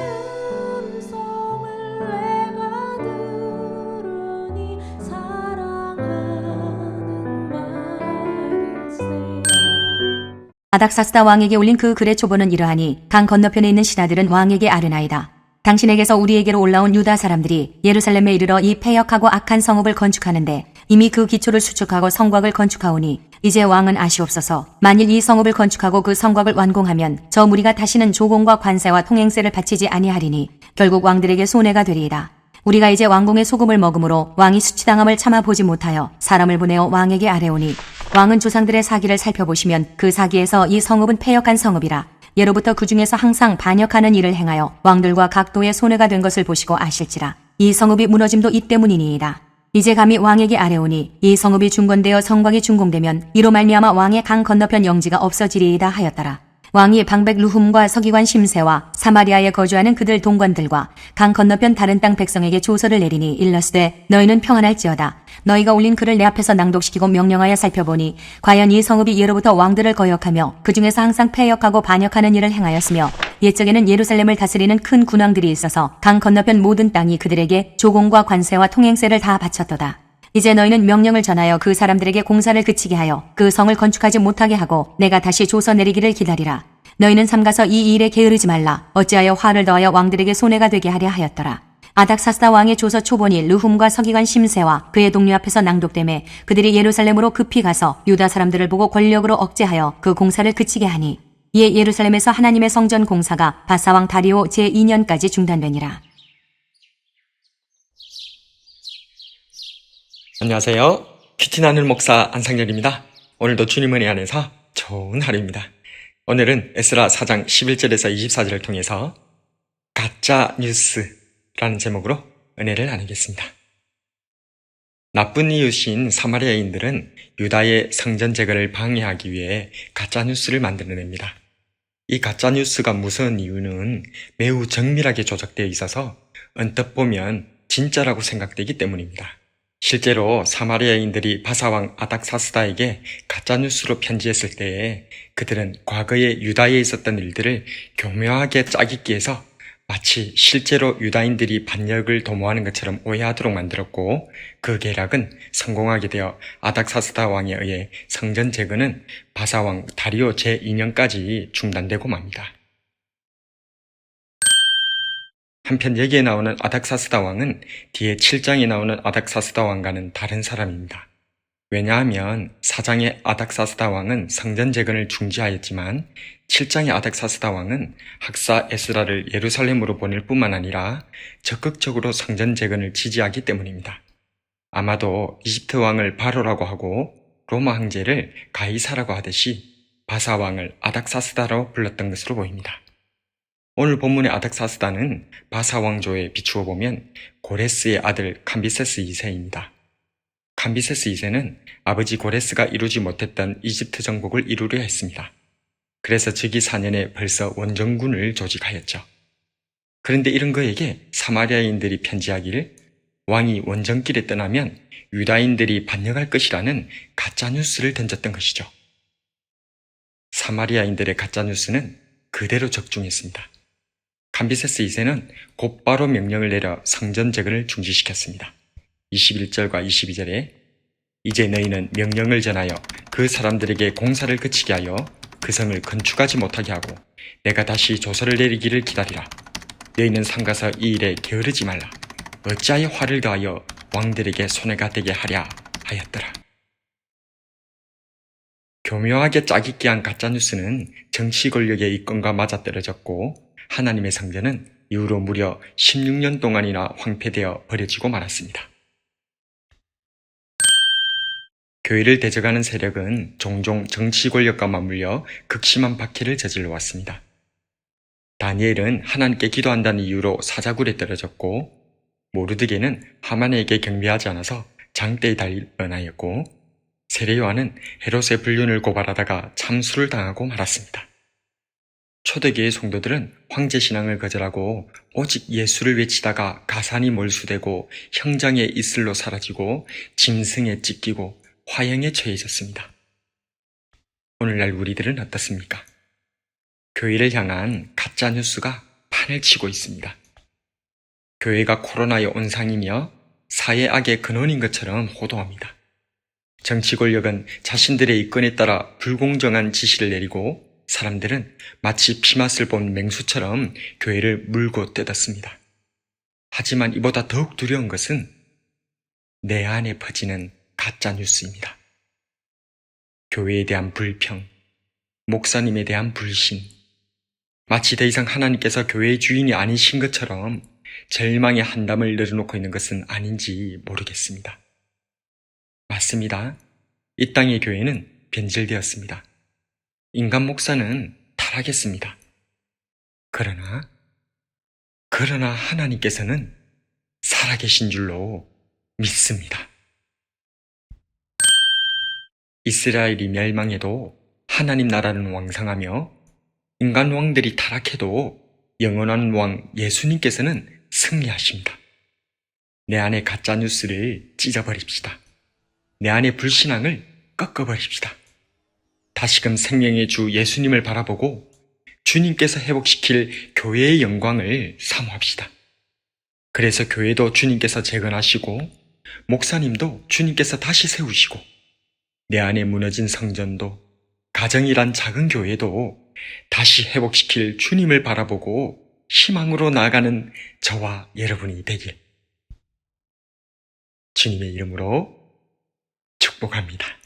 음성을 내가 들으니 사랑하는 말일세. 아닥사스다 왕에게 올린 그 글의 초본은 이러하니 강 건너편에 있는 신하들은 왕에게 아뢰나이다. 당신에게서 우리에게로 올라온 유다 사람들이 예루살렘에 이르러 이 패역하고 악한 성읍을 건축하는데 이미 그 기초를 수축하고 성곽을 건축하오니 이제 왕은 아시옵소서. 만일 이 성읍을 건축하고 그 성곽을 완공하면 저 무리가 다시는 조공과 관세와 통행세를 바치지 아니하리니 결국 왕들에게 손해가 되리이다. 우리가 이제 왕궁의 소금을 먹음으로 왕이 수치당함을 참아보지 못하여 사람을 보내어 왕에게 아뢰오니 왕은 조상들의 사기를 살펴보시면 그 사기에서 이 성읍은 패역한 성읍이라 예로부터 그 중에서 항상 반역하는 일을 행하여 왕들과 각도의 손해가 된 것을 보시고 아실지라. 이 성읍이 무너짐도 이 때문이니이다. 이제 감히 왕에게 아뢰오니 이 성읍이 중건되어 성곽이 준공되면 이로 말미암아 왕의 강 건너편 영지가 없어지리이다 하였더라. 왕이 방백 루훔과 서기관 심세와 사마리아에 거주하는 그들 동관들과 강 건너편 다른 땅 백성에게 조서를 내리니 일러스되 너희는 평안할지어다. 너희가 올린 글을 내 앞에서 낭독시키고 명령하여 살펴보니 과연 이 성읍이 예로부터 왕들을 거역하며 그 중에서 항상 패역하고 반역하는 일을 행하였으며 옛적에는 예루살렘을 다스리는 큰 군왕들이 있어서 강 건너편 모든 땅이 그들에게 조공과 관세와 통행세를 다 바쳤도다. 이제 너희는 명령을 전하여 그 사람들에게 공사를 그치게 하여 그 성을 건축하지 못하게 하고 내가 다시 조서 내리기를 기다리라. 너희는 삼가서 이 일에 게으르지 말라. 어찌하여 화를 더하여 왕들에게 손해가 되게 하려 하였더라. 아닥사스다 왕의 조서 초본이 르훔과 서기관 심세와 그의 동료 앞에서 낭독되매 그들이 예루살렘으로 급히 가서 유다 사람들을 보고 권력으로 억제하여 그 공사를 그치게 하니 이에 예루살렘에서 하나님의 성전 공사가 바사왕 다리오 제2년까지 중단되니라. 안녕하세요. 큐티 나눌 목사 안상렬입니다. 오늘도 주님 은혜 안에서 좋은 하루입니다. 오늘은 에스라 4장 11절에서 24절을 통해서 가짜 뉴스라는 제목으로 은혜를 나누겠습니다. 나쁜 이웃인 사마리아인들은 유다의 성전 재건을 방해하기 위해 가짜 뉴스를 만들어냅니다. 이 가짜 뉴스가 무서운 이유는 매우 정밀하게 조작되어 있어서 언뜻 보면 진짜라고 생각되기 때문입니다. 실제로 사마리아인들이 바사왕 아닥사스다에게 가짜뉴스로 편지했을 때에 그들은 과거에 유다에 있었던 일들을 교묘하게 짜깁기해서 마치 실제로 유다인들이 반역을 도모하는 것처럼 오해하도록 만들었고 그 계략은 성공하게 되어 아닥사스다 왕에 의해 성전 재건은 바사왕 다리오 제2년까지 중단되고 맙니다. 한편 여기에 나오는 아닥사스다 왕은 뒤에 7장에 나오는 아닥사스다 왕과는 다른 사람입니다. 왜냐하면 4장의 아닥사스다 왕은 성전 재건을 중지하였지만 7장의 아닥사스다 왕은 학사 에스라를 예루살렘으로 보낼 뿐만 아니라 적극적으로 성전 재건을 지지하기 때문입니다. 아마도 이집트 왕을 바로라고 하고 로마 황제를 가이사라고 하듯이 바사 왕을 아닥사스다로 불렀던 것으로 보입니다. 오늘 본문의 아닥사스다는 바사 왕조에 비추어 보면 고레스의 아들 캄비세스 2세입니다. 캄비세스 2세는 아버지 고레스가 이루지 못했던 이집트 정복을 이루려 했습니다. 그래서 즉위 4년에 벌써 원정군을 조직하였죠. 그런데 이런 그에게 사마리아인들이 편지하기를 왕이 원정길에 떠나면 유다인들이 반역할 것이라는 가짜뉴스를 던졌던 것이죠. 사마리아인들의 가짜뉴스는 그대로 적중했습니다. 캄비세스 2세는 곧바로 명령을 내려 성전 재건을 중지시켰습니다. 21절과 22절에 이제 너희는 명령을 전하여 그 사람들에게 공사를 그치게 하여 그 성을 건축하지 못하게 하고 내가 다시 조서를 내리기를 기다리라. 너희는 삼가서 이 일에 게으르지 말라. 어찌하여 화를 더하여 왕들에게 손해가 되게 하랴 하였더라. 교묘하게 짜깁기한 가짜뉴스는 정치 권력의 이권과 맞아떨어졌고 하나님의 성전은 이후로 무려 16년 동안이나 황폐되어 버려지고 말았습니다. 교회를 대적하는 세력은 종종 정치 권력과 맞물려 극심한 박해를 저질러 왔습니다. 다니엘은 하나님께 기도한다는 이유로 사자굴에 떨어졌고 모르드게는 하만에게 경배하지 않아서 장대에 달릴 뻔하였고 세례요한은 헤롯의 불륜을 고발하다가 참수를 당하고 말았습니다. 초대교회 성도들은 황제신앙을 거절하고 오직 예수를 외치다가 가산이 몰수되고 형장의 이슬로 사라지고 짐승에 찢기고 화형에 처해졌습니다. 오늘날 우리들은 어떻습니까? 교회를 향한 가짜뉴스가 판을 치고 있습니다. 교회가 코로나의 온상이며 사회악의 근원인 것처럼 호도합니다. 정치 권력은 자신들의 이권에 따라 불공정한 지시를 내리고 사람들은 마치 피맛을 본 맹수처럼 교회를 물고 뜯었습니다. 하지만 이보다 더욱 두려운 것은 내 안에 퍼지는 가짜 뉴스입니다. 교회에 대한 불평, 목사님에 대한 불신, 마치 더 이상 하나님께서 교회의 주인이 아니신 것처럼 절망의 한담을 내려놓고 있는 것은 아닌지 모르겠습니다. 맞습니다. 이 땅의 교회는 변질되었습니다. 인간 목사는 타락했습니다. 그러나 하나님께서는 살아계신 줄로 믿습니다. 이스라엘이 멸망해도 하나님 나라는 왕성하며 인간 왕들이 타락해도 영원한 왕 예수님께서는 승리하십니다. 내 안의 가짜 뉴스를 찢어버립시다. 내 안의 불신앙을 꺾어버립시다. 다시금 생명의 주 예수님을 바라보고 주님께서 회복시킬 교회의 영광을 사모합시다. 그래서 교회도 주님께서 재건하시고 목사님도 주님께서 다시 세우시고 내 안에 무너진 성전도 가정이란 작은 교회도 다시 회복시킬 주님을 바라보고 희망으로 나아가는 저와 여러분이 되길 주님의 이름으로 축복합니다.